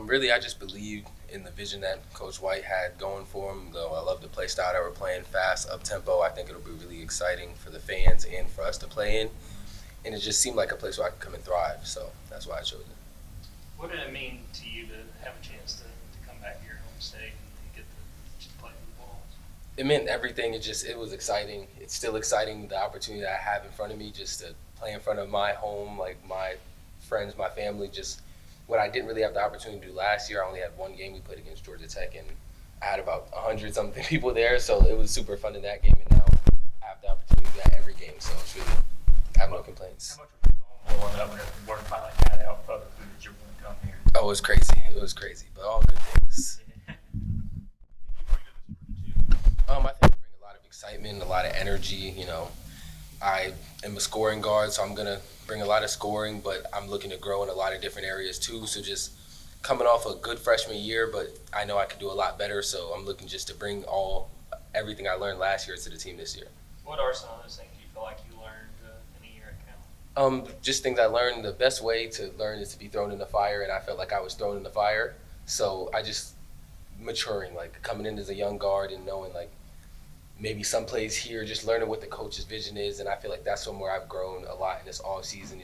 Really, I just believe in the vision that Coach White had going for him. Though I love the play style that we're playing, fast, up tempo. I think it'll be really exciting for the fans and for us to play in. And it just seemed like a place where I could come and thrive. So that's why I chose it. What did it mean to you to have a chance to come back to your home state and get to just play the ball? It meant everything. It was exciting. It's still exciting, the opportunity that I have in front of me, just to play in front of my home, like my friends, my family. Just what I didn't really have the opportunity to do last year. I only had one game we played against Georgia Tech, and I had about 100 something people there, so it was super fun in that game. And now I have the opportunity to do that every game, so it's really, I have no complaints. How much was the phone blowing up when the word finally got out publicly that you were going to come here? Oh, it was crazy. It was crazy, but all good things. I think I bring a lot of excitement, a lot of energy. I am a scoring guard, so I'm gonna bring a lot of scoring, but I'm looking to grow in a lot of different areas too. So just coming off a good freshman year, but I know I can do a lot better. So I'm looking just to bring everything I learned last year to the team this year. What are some of those things you feel like you learned in a year at Cal? Just things I learned. The best way to learn is to be thrown in the fire, and I felt like I was thrown in the fire. So I just maturing, like coming in as a young guard and knowing like maybe some plays here, just learning what the coach's vision is, and I feel like that's somewhere I've grown a lot in this off season.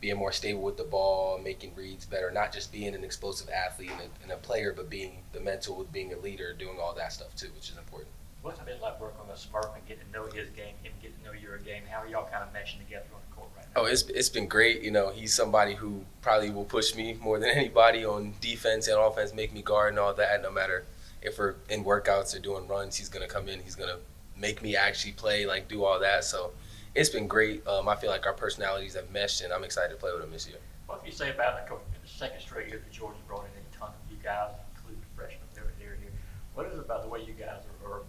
Being more stable with the ball, making reads better, not just being an explosive athlete and a player, but being the mental, being a leader, doing all that stuff too, which is important. What's it been like working with Smurf and getting to know his game, him getting to know your game? How are y'all kind of meshing together on the court right now? Oh, it's been great. He's somebody who probably will push me more than anybody on defense and offense, make me guard and all that. No matter if we're in workouts or doing runs, he's gonna come in. He's gonna make me actually play, like do all that. So it's been great. I feel like our personalities have meshed, and I'm excited to play with him this year. What do you say about the second straight year that Georgia brought in a ton of you guys, including the freshmen that were there here? What is it about the way you guys are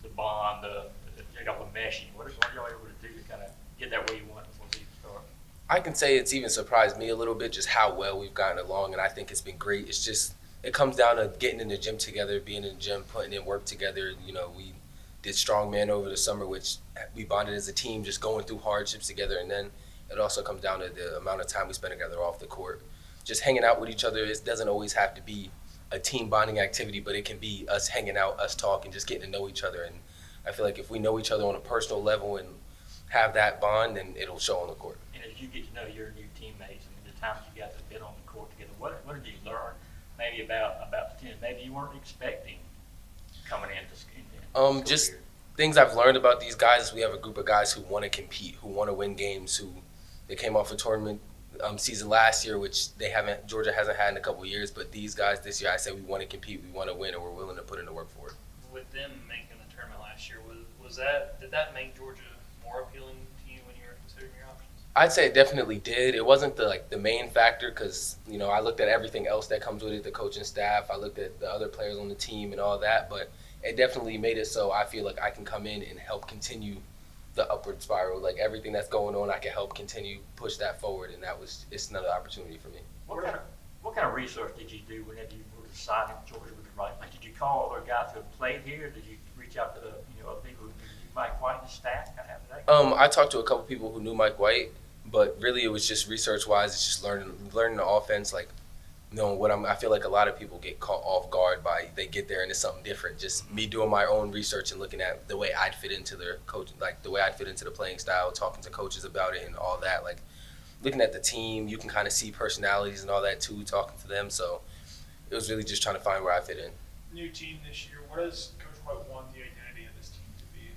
the bond, y'all are meshing? What are y'all able to do to kind of get that way you want before the season starts? I can say it's even surprised me a little bit just how well we've gotten along, and I think it's been great. It's just it comes down to getting in the gym together, being in the gym, putting in work together. We did strongman over the summer, which we bonded as a team, just going through hardships together. And then it also comes down to the amount of time we spend together off the court. Just hanging out with each other. It doesn't always have to be a team bonding activity, but it can be us hanging out, us talking, just getting to know each other. And I feel like if we know each other on a personal level and have that bond, then it'll show on the court. And as you get to know your new teammates and the times you guys have been on the court together, what did you learn maybe about the team maybe you weren't expecting coming into just things I've learned about these guys is we have a group of guys who want to compete, who want to win games, they came off a tournament season last year, which Georgia hasn't had in a couple of years, but these guys this year, I said we want to compete, we want to win, and we're willing to put in the work for it. With them making the tournament last year, did that make Georgia more appealing to you when you were considering your options? I'd say it definitely did. It wasn't the main factor because, I looked at everything else that comes with it, the coaching staff. I looked at the other players on the team and all that, but it definitely made it so I feel like I can come in and help continue the upward spiral. Like everything that's going on, I can help continue push that forward, and it's another opportunity for me. What kind of research did you do whenever you were deciding Georgia was the right? Like, did you call other guys who have played here? Did you reach out to other people who knew Mike White and the staff? Kind of have that? I talked to a couple people who knew Mike White, but really it was just research wise. It's just learning the offense, like knowing what I feel like a lot of people get caught off guard by they get there and it's something different. Just me doing my own research and looking at the way I'd fit into their coach, like the way I'd fit into the playing style, talking to coaches about it and all that. Like looking at the team, you can kind of see personalities and all that too, talking to them. So it was really just trying to find where I fit in. New team this year. What does Coach White want the identity of this team to be?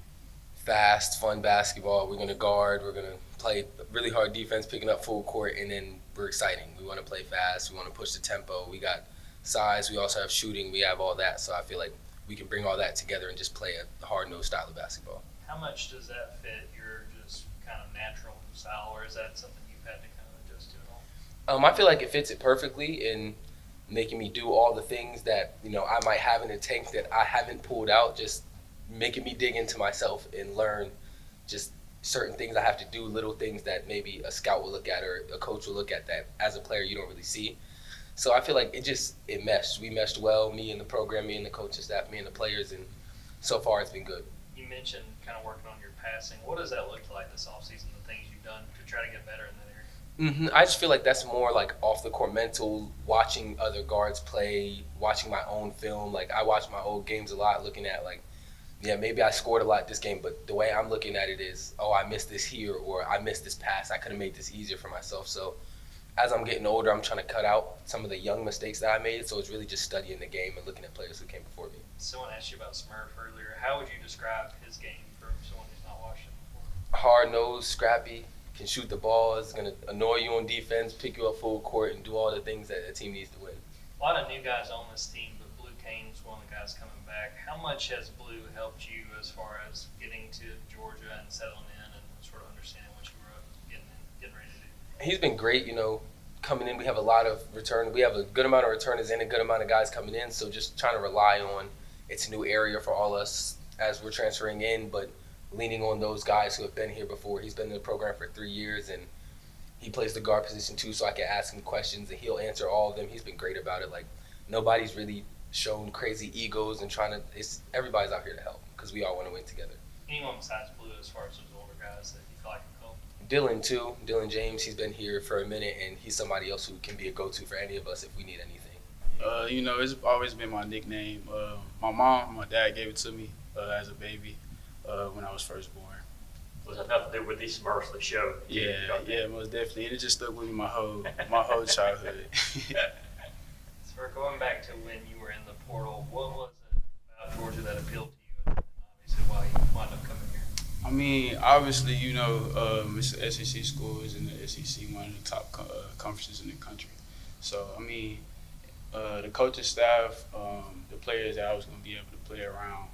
Fast, fun basketball. We're going to guard. We're going to play really hard defense, picking up full court, and then we're exciting. We want to play fast. We want to push the tempo. We got size. We also have shooting. We have all that. So I feel like we can bring all that together and just play a hard-nosed style of basketball. How much does that fit your just kind of natural style, or is that something you've had to kind of adjust to at all? I feel like it fits it perfectly in making me do all the things that I might have in the tank that I haven't pulled out, just making me dig into myself and learn just certain things I have to do, little things that maybe a scout will look at or a coach will look at that as a player you don't really see. So I feel like it meshed. We meshed well, me and the program, me and the coaching staff, me and the players, and so far it's been good. You mentioned kind of working on your passing. What does that look like this offseason, the things you've done to try to get better in that area? I just feel like that's more like off the court mental, watching other guards play, watching my own film. Like I watch my old games a lot, looking at like, yeah, maybe I scored a lot this game, but the way I'm looking at it is, oh, I missed this here, or I missed this pass. I could have made this easier for myself. So as I'm getting older, I'm trying to cut out some of the young mistakes that I made. So it's really just studying the game and looking at players who came before me. Someone asked you about Smurf earlier. How would you describe his game for someone who's not watched him before? Hard-nosed, scrappy, can shoot the ball, is going to annoy you on defense, pick you up full court, and do all the things that a team needs to win. A lot of new guys on this team, but Blue Kane's one of the guys coming back. How much has Blue helped you as far as getting to Georgia and settling in and sort of understanding what you were getting ready to do? He's been great, coming in. We have a lot of return. We have a good amount of returners and a good amount of guys coming in. So just trying to rely on it's a new area for all us as we're transferring in, but leaning on those guys who have been here before. He's been in the program for 3 years, and he plays the guard position too, so I can ask him questions, and he'll answer all of them. He's been great about it. Like, nobody's really shown crazy egos and everybody's out here to help because we all want to win together. Anyone besides Blue as far as those older guys that you feel like can help? Dylan too. Dylan James, he's been here for a minute, and he's somebody else who can be a go-to for any of us if we need anything. It's always been my nickname. My dad gave it to me as a baby when I was first born. Was it nothing to do with these Smurfs, the show? Yeah, most definitely. And it just stuck with me my whole childhood. So we're going back to when you were in the portal. What was it about Georgia that appealed to you, and obviously why you wound up coming here? I mean, obviously, it's an SEC school, is in the SEC, one of the top conferences in the country. So, I mean, the coaching staff, the players that I was going to be able to play around,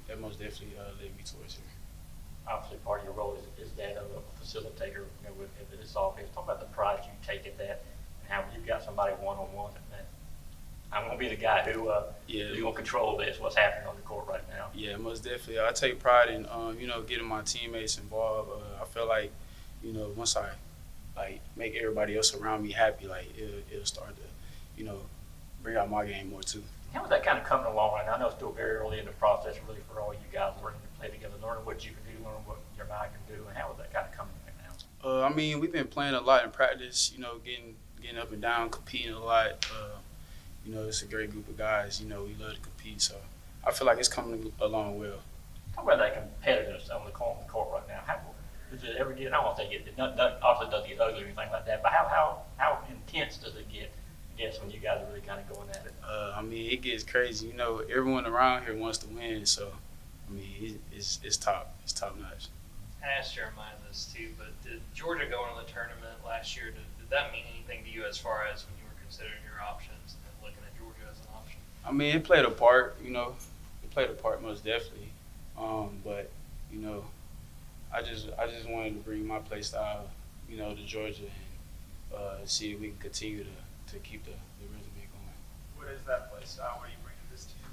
that most definitely led me towards here. Obviously, part of your role is that of a facilitator with this offense. Talk about the pride you take in that and how you've got somebody one-on-one. I'm going to be the guy who's going to control this, what's happening on the court right now. Yeah, most definitely. I take pride in, getting my teammates involved. I feel like, once I, make everybody else around me happy, it'll start to, bring out my game more too. How is that kind of coming along right now? I know it's still very early in the process, really, for all you guys learning to play together, learning what you can do, learning what your mind can do, and how is that kind of coming right now? I mean, we've been playing a lot in practice, getting up and down, competing a lot. It's a great group of guys. We love to compete, so I feel like it's coming along well. Talk about that competitiveness on the court right now. How does it ever get? I don't want to say obviously doesn't get ugly or anything like that, but how intense does it get? I guess when you guys are really kind of going at it. I mean, it gets crazy. Everyone around here wants to win, so I mean, it's top. It's top notch. I asked Jeremiah this too, but did Georgia go into the tournament last year? Did that mean anything to you as far as when you were considering your options and looking at Georgia as an option? I mean, it played a part. It played a part most definitely. But I just wanted to bring my play style, to Georgia and see if we can continue to keep the resume going. What is that play style? What do you bring to this team?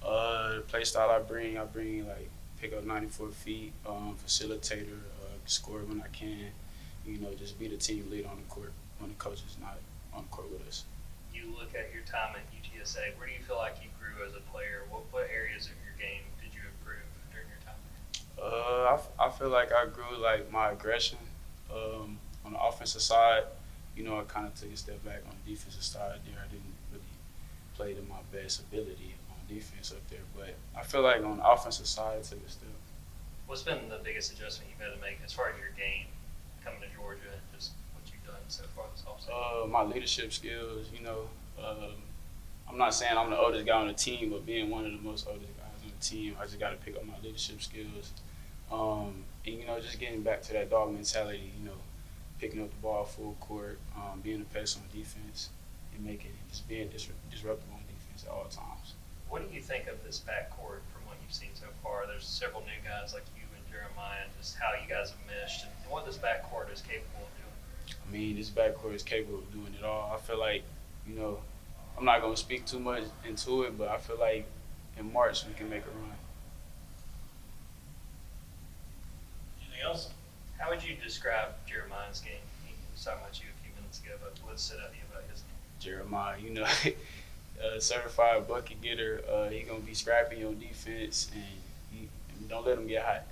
The play style I bring pick up 94 feet, facilitator, score when I can, just be the team lead on the court when the coach is not on the court with us. You look at your time at UTSA, where do you feel like you grew as a player? What areas of your game did you improve during your time there? I feel like I grew my aggression on the offensive side. I kind of took a step back on the defensive side there. I didn't really play to my best ability on defense up there. But I feel like on the offensive side, I took a step. What's been the biggest adjustment you've had to make as far as your game coming to Georgia and just what you've done so far this offseason? My leadership skills, I'm not saying I'm the oldest guy on the team, but being one of the most oldest guys on the team, I just got to pick up my leadership skills. And, just getting back to that dog mentality, picking up the ball full court, being the best on defense, and being disruptive on defense at all times. What do you think of this backcourt from what you've seen so far? There's several new guys like you and Jeremiah, and just how you guys have meshed and what this backcourt is capable of doing. I mean, this backcourt is capable of doing it all. I feel like, I'm not going to speak too much into it, but I feel like in March we can make a run. Anything else? How would you describe Jeremiah's game? He was talking about you a few minutes ago, but what stood out to you about his game? Jeremiah, certified bucket getter. He's going to be scrappy on defense, and don't let him get hot.